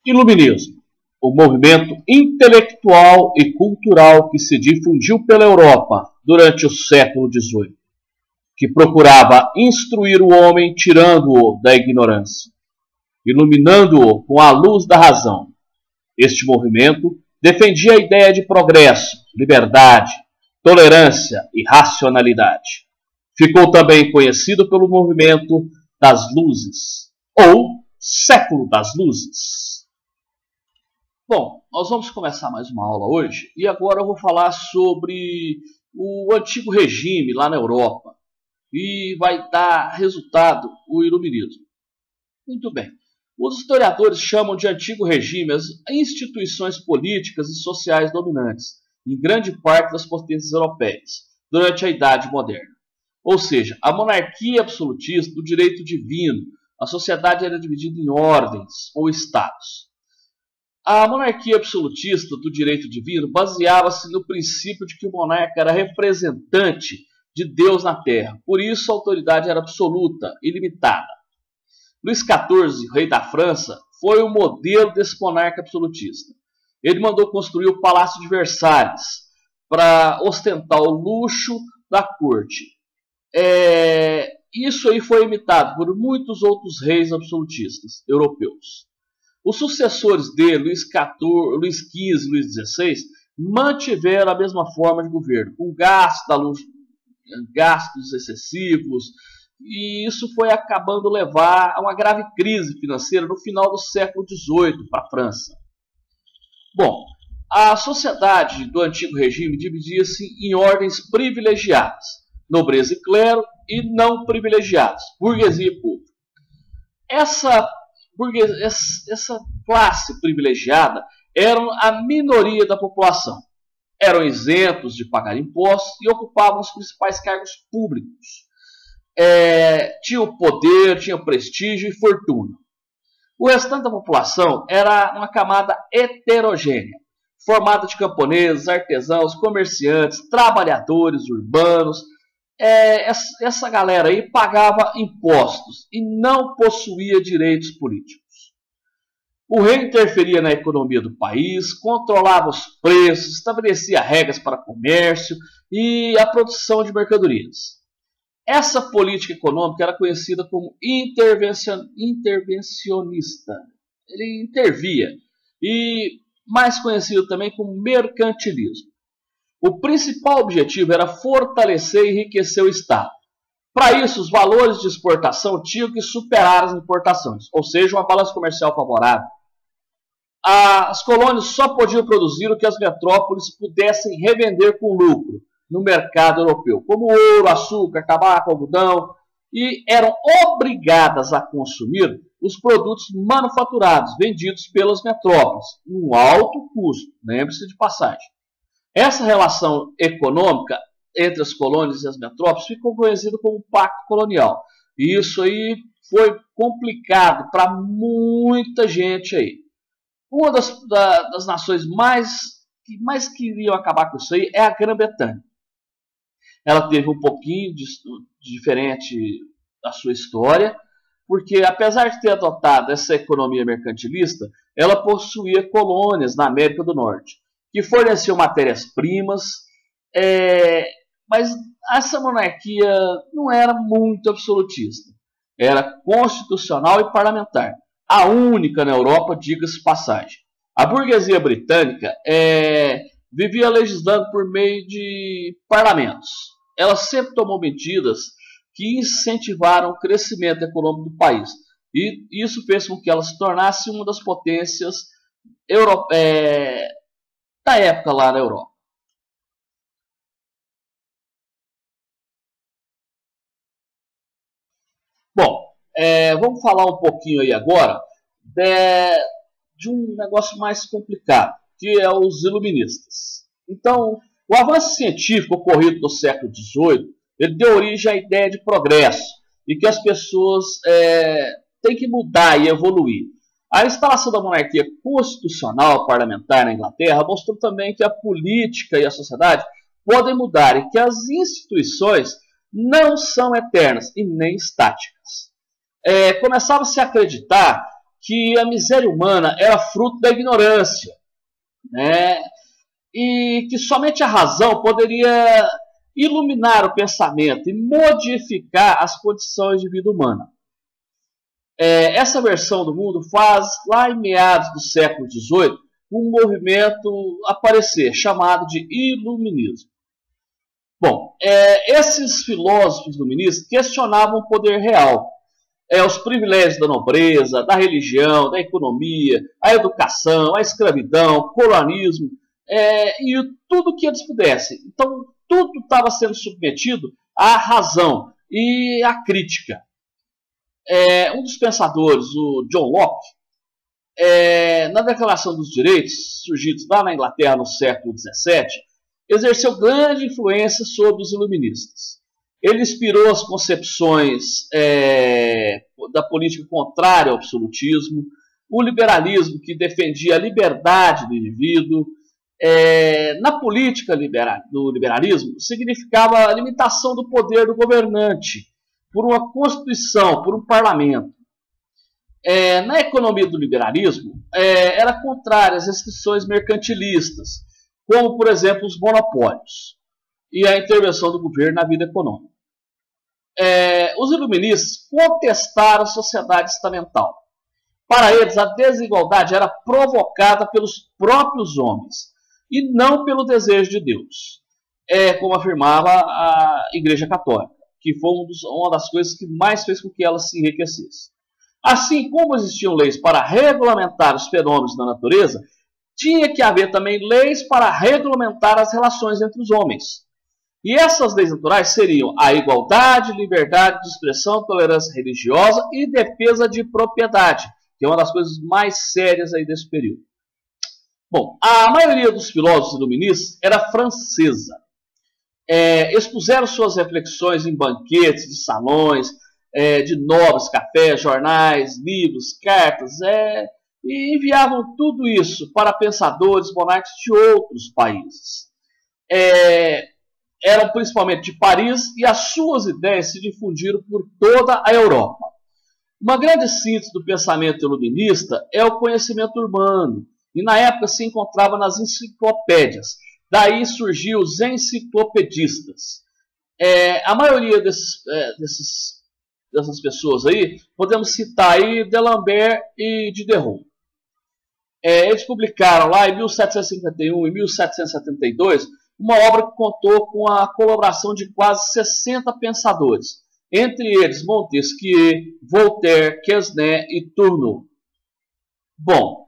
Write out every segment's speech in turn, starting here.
Iluminismo, o movimento intelectual e cultural que se difundiu pela Europa durante o século XVIII, que procurava instruir o homem tirando-o da ignorância, iluminando-o com a luz da razão. Este movimento defendia a ideia de progresso, liberdade, tolerância e racionalidade. Ficou também conhecido pelo movimento das luzes, ou século das luzes. Bom, nós vamos começar mais uma aula hoje, e agora eu vou falar sobre o antigo regime lá na Europa, e vai dar resultado o iluminismo. Muito bem. Os historiadores chamam de antigo regime as instituições políticas e sociais dominantes, em grande parte das potências europeias, durante a Idade Moderna. Ou seja, a monarquia absolutista do direito divino, a sociedade era dividida em ordens ou estados. A monarquia absolutista do direito divino baseava-se no princípio de que o monarca era representante de Deus na terra, por isso a autoridade era absoluta, ilimitada. Luís XIV, rei da França, foi o modelo desse monarca absolutista. Ele mandou construir o Palácio de Versalhes para ostentar o luxo da corte. Isso aí foi imitado por muitos outros reis absolutistas europeus. Os sucessores dele, Luís XV, Luís XVI, mantiveram a mesma forma de governo, com gastos excessivos, e isso foi acabando levar a uma grave crise financeira no final do século XVIII para a França. Bom, a sociedade do antigo regime dividia-se em ordens privilegiadas, nobreza e clero, e não privilegiados, burguesia e povo. Essa classe privilegiada era a minoria da população. Eram isentos de pagar impostos e ocupavam os principais cargos públicos. Tinham poder, tinham prestígio e fortuna. O restante da população era uma camada heterogênea, formada de camponeses, artesãos, comerciantes, trabalhadores urbanos. Essa galera aí pagava impostos e não possuía direitos políticos. O rei interferia na economia do país, controlava os preços, estabelecia regras para comércio e a produção de mercadorias. Essa política econômica era conhecida como intervencionista. Ele intervia, e mais conhecido também como mercantilismo. O principal objetivo era fortalecer e enriquecer o Estado. Para isso, os valores de exportação tinham que superar as importações, ou seja, uma balança comercial favorável. As colônias só podiam produzir o que as metrópoles pudessem revender com lucro no mercado europeu, como ouro, açúcar, tabaco, algodão, e eram obrigadas a consumir os produtos manufaturados vendidos pelas metrópoles, um alto custo, lembre-se de passagem. Essa relação econômica entre as colônias e as metrópoles ficou conhecida como Pacto Colonial. E isso aí foi complicado para muita gente aí. Uma das nações que mais queriam acabar com isso aí é a Grã-Bretanha. Ela teve um pouquinho diferente da sua história, porque apesar de ter adotado essa economia mercantilista, ela possuía colônias na América do Norte, que forneciam matérias-primas, mas essa monarquia não era muito absolutista. Era constitucional e parlamentar. A única na Europa, diga-se passagem. A burguesia britânica vivia legislando por meio de parlamentos. Ela sempre tomou medidas que incentivaram o crescimento econômico do país. E isso fez com que ela se tornasse uma das potências da época lá na Europa. Bom, vamos falar um pouquinho aí agora de um negócio mais complicado, que é os iluministas. Então, o avanço científico ocorrido no século XVIII, ele deu origem à ideia de progresso e que as pessoas têm que mudar e evoluir. A instalação da monarquia constitucional parlamentar na Inglaterra mostrou também que a política e a sociedade podem mudar e que as instituições não são eternas e nem estáticas. Começava-se a acreditar que a miséria humana era fruto da ignorância, né? E que somente a razão poderia iluminar o pensamento e modificar as condições de vida humana. Essa versão do mundo faz, lá em meados do século XVIII, um movimento aparecer, chamado de iluminismo. Bom, esses filósofos iluministas questionavam o poder real, os privilégios da nobreza, da religião, da economia, a educação, a escravidão, o colonismo, e tudo que eles pudessem. Então, tudo estava sendo submetido à razão e à crítica. Um dos pensadores, o John Locke, na Declaração dos Direitos, surgidos lá na Inglaterra no século XVII, exerceu grande influência sobre os iluministas. Ele inspirou as concepções da política contrária ao absolutismo, o liberalismo que defendia a liberdade do indivíduo. Na política do liberalismo, significava a limitação do poder do governante por uma constituição, por um parlamento. Na economia do liberalismo, era contrária às restrições mercantilistas, como, por exemplo, os monopólios e a intervenção do governo na vida econômica. Os iluministas contestaram a sociedade estamental. Para eles, a desigualdade era provocada pelos próprios homens e não pelo desejo de Deus, como afirmava a Igreja Católica, que foi uma das coisas que mais fez com que ela se enriquecesse. Assim como existiam leis para regulamentar os fenômenos da natureza, tinha que haver também leis para regulamentar as relações entre os homens. E essas leis naturais seriam a igualdade, liberdade de expressão, tolerância religiosa e defesa de propriedade, que é uma das coisas mais sérias aí desse período. Bom, a maioria dos filósofos iluministas era francesa. Expuseram suas reflexões em banquetes de salões, de nobres, cafés, jornais, livros, cartas, e enviavam tudo isso para pensadores, monarcas de outros países. Eram principalmente de Paris, e as suas ideias se difundiram por toda a Europa. Uma grande síntese do pensamento iluminista é o conhecimento urbano, e na época se encontrava nas enciclopédias. Daí surgiu os enciclopedistas. A maioria dessas pessoas aí, podemos citar aí D'Alembert e Diderot. Eles publicaram lá em 1751 e 1772 uma obra que contou com a colaboração de quase 60 pensadores, entre eles Montesquieu, Voltaire, Quesnay e Tourneau. Bom,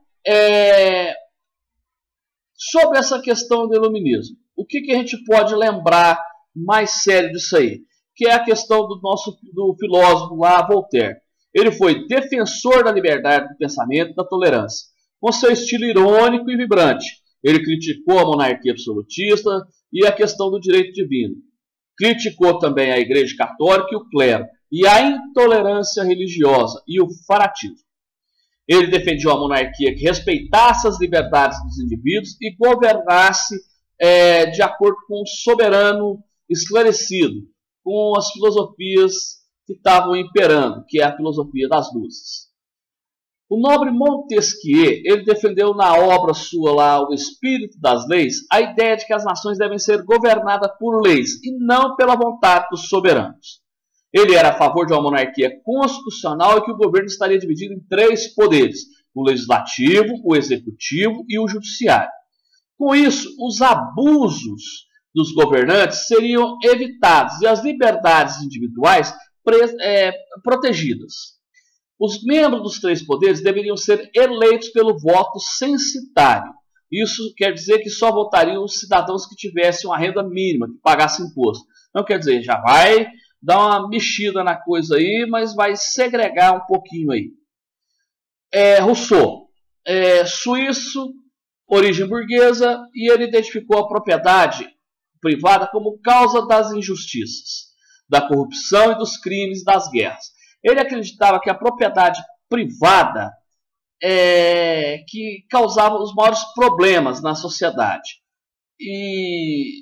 sobre essa questão do iluminismo, o que a gente pode lembrar mais sério disso aí? Que é a questão do filósofo lá, Voltaire. Ele foi defensor da liberdade do pensamento e da tolerância, com seu estilo irônico e vibrante. Ele criticou a monarquia absolutista e a questão do direito divino. Criticou também a Igreja Católica e o clero, e a intolerância religiosa e o fanatismo. Ele defendia uma monarquia que respeitasse as liberdades dos indivíduos e governasse de acordo com o soberano esclarecido, com as filosofias que estavam imperando, que é a filosofia das luzes. O nobre Montesquieu, ele defendeu na obra sua lá, O Espírito das Leis, a ideia de que as nações devem ser governadas por leis e não pela vontade dos soberanos. Ele era a favor de uma monarquia constitucional e que o governo estaria dividido em 3 poderes: o legislativo, o executivo e o judiciário. Com isso, os abusos dos governantes seriam evitados e as liberdades individuais protegidas. Os membros dos 3 poderes deveriam ser eleitos pelo voto censitário. Isso quer dizer que só votariam os cidadãos que tivessem uma renda mínima, que pagassem imposto. Então, quer dizer, já vai dar uma mexida na coisa aí, mas vai segregar um pouquinho aí. Rousseau, suíço, origem burguesa, e ele identificou a propriedade privada como causa das injustiças, da corrupção e dos crimes das guerras. Ele acreditava que a propriedade privada que causava os maiores problemas na sociedade. E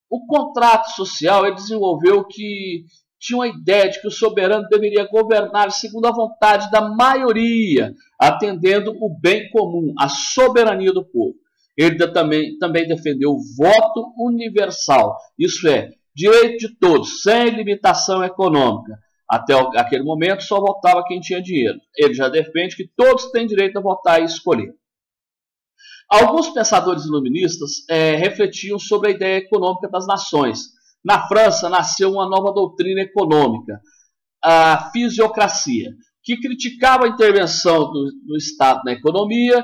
o contrato social ele desenvolveu que tinham a ideia de que o soberano deveria governar segundo a vontade da maioria, atendendo o bem comum, a soberania do povo. Ele também defendeu o voto universal, isso é, direito de todos, sem limitação econômica. Até aquele momento só votava quem tinha dinheiro. Ele já defende que todos têm direito a votar e escolher. Alguns pensadores iluministas refletiam sobre a ideia econômica das nações. Na França nasceu uma nova doutrina econômica, a fisiocracia, que criticava a intervenção do Estado na economia,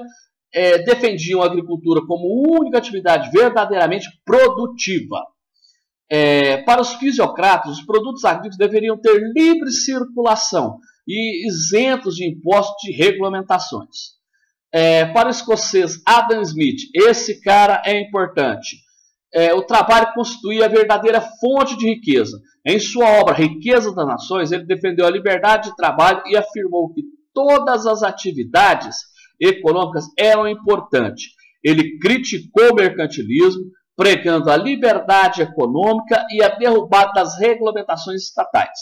defendiam a agricultura como única atividade verdadeiramente produtiva. Para os fisiocratas, os produtos agrícolas deveriam ter livre circulação e isentos de impostos e regulamentações. Para o escocês Adam Smith, esse cara é importante. O trabalho constituía a verdadeira fonte de riqueza. Em sua obra Riqueza das Nações, ele defendeu a liberdade de trabalho e afirmou que todas as atividades econômicas eram importantes. Ele criticou o mercantilismo, pregando a liberdade econômica e a derrubada das regulamentações estatais.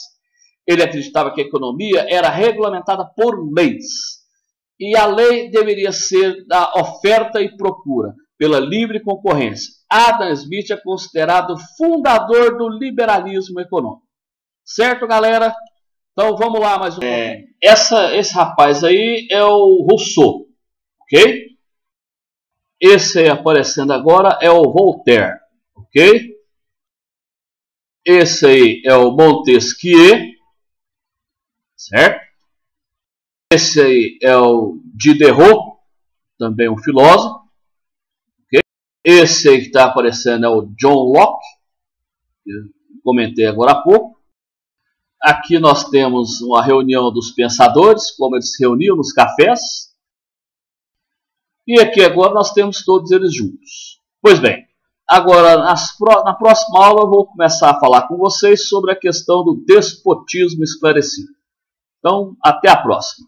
Ele acreditava que a economia era regulamentada por leis, e a lei deveria ser da oferta e procura, pela livre concorrência. Adam Smith é considerado fundador do liberalismo econômico. Certo, galera? Então vamos lá mais um pouquinho. Esse rapaz aí é o Rousseau, ok? Esse aí aparecendo agora é o Voltaire, ok? Esse aí é o Montesquieu, certo? Esse aí é o Diderot, também um filósofo, ok? Esse aí que está aparecendo é o John Locke, que eu comentei agora há pouco. Aqui nós temos uma reunião dos pensadores, como eles se reuniam nos cafés. E aqui agora nós temos todos eles juntos. Pois bem, agora na próxima aula eu vou começar a falar com vocês sobre a questão do despotismo esclarecido. Então, até a próxima.